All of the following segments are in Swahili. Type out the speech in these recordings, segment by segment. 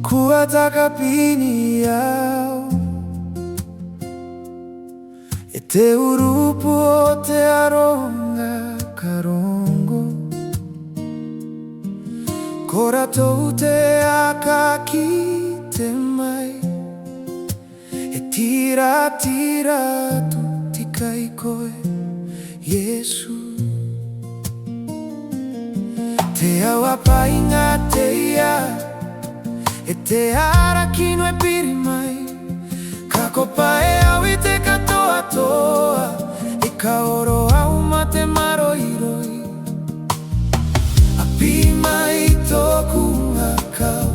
kuataka pini yao ete urupu ote aronga karongo kora toute akakite mai etira tira tutika ikoe Yesu te awapainga teia ete ara kino e piri mai kakopa e awite katoa toa e kaoro au mate maroiroi api mai toku ngakau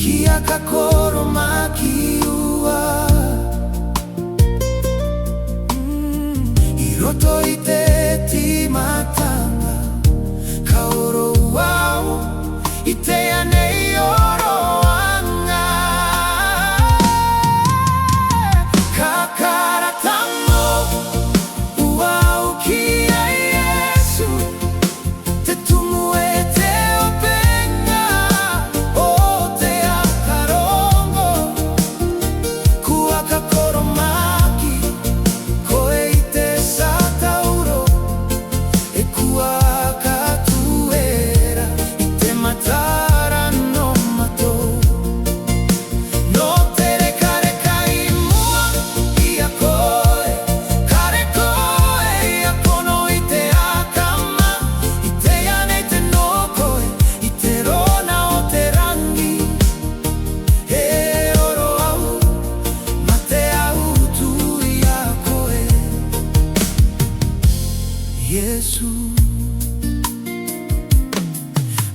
kia kakoro makiua iroto ite ti matanga kaoro wau ite anei oro Yesu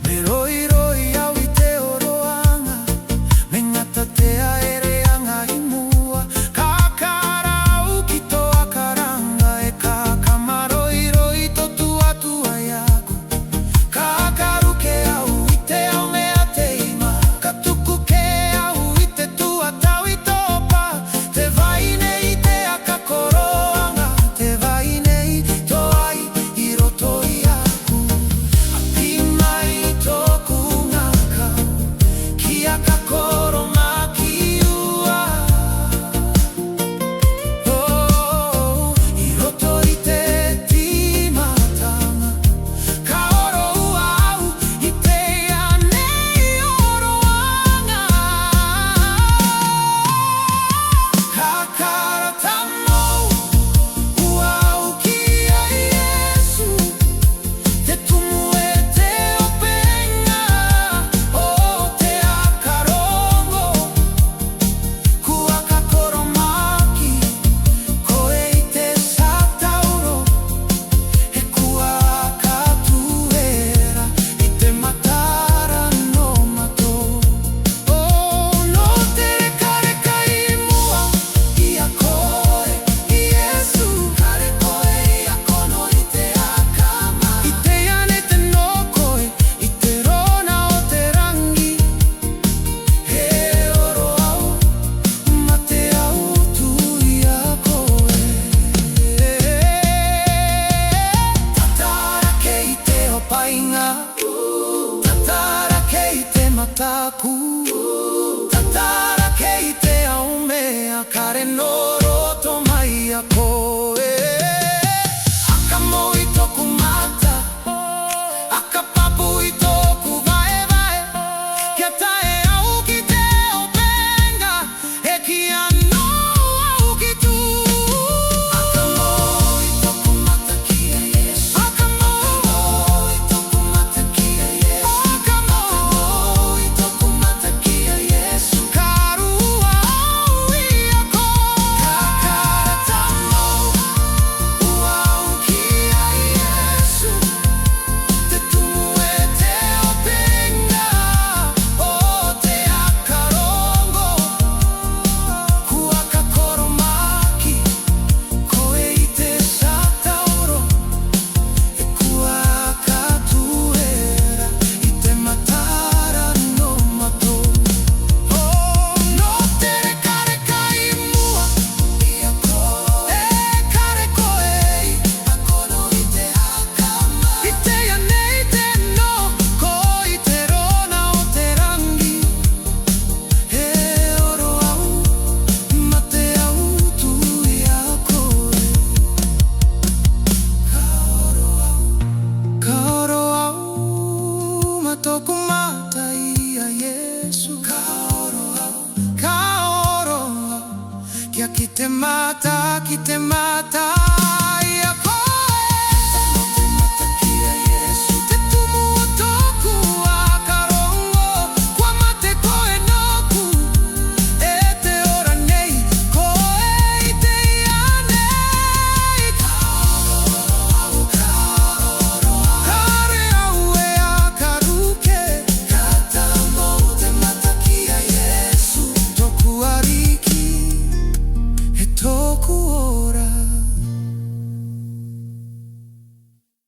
meroi au ite oroanga mengatatea ereanga imua kakara ukitoa karanga e kakamaroi totua tua yako kakaruke au ite aumea teima katukuke au ite tua tawitopa te vaine ite akakoroanga te vaine tatara keite mataku tatara keite aumea kare noroto mai a koe akamo itoku mata akapapu itoku vae vae kiatae au kite openga e kiano au kitu akamo itoku mata kia Yesu akamo itoku mata kia Yesu akamo itoku mata kia tokumata iya Yesu kaoro kya kitemata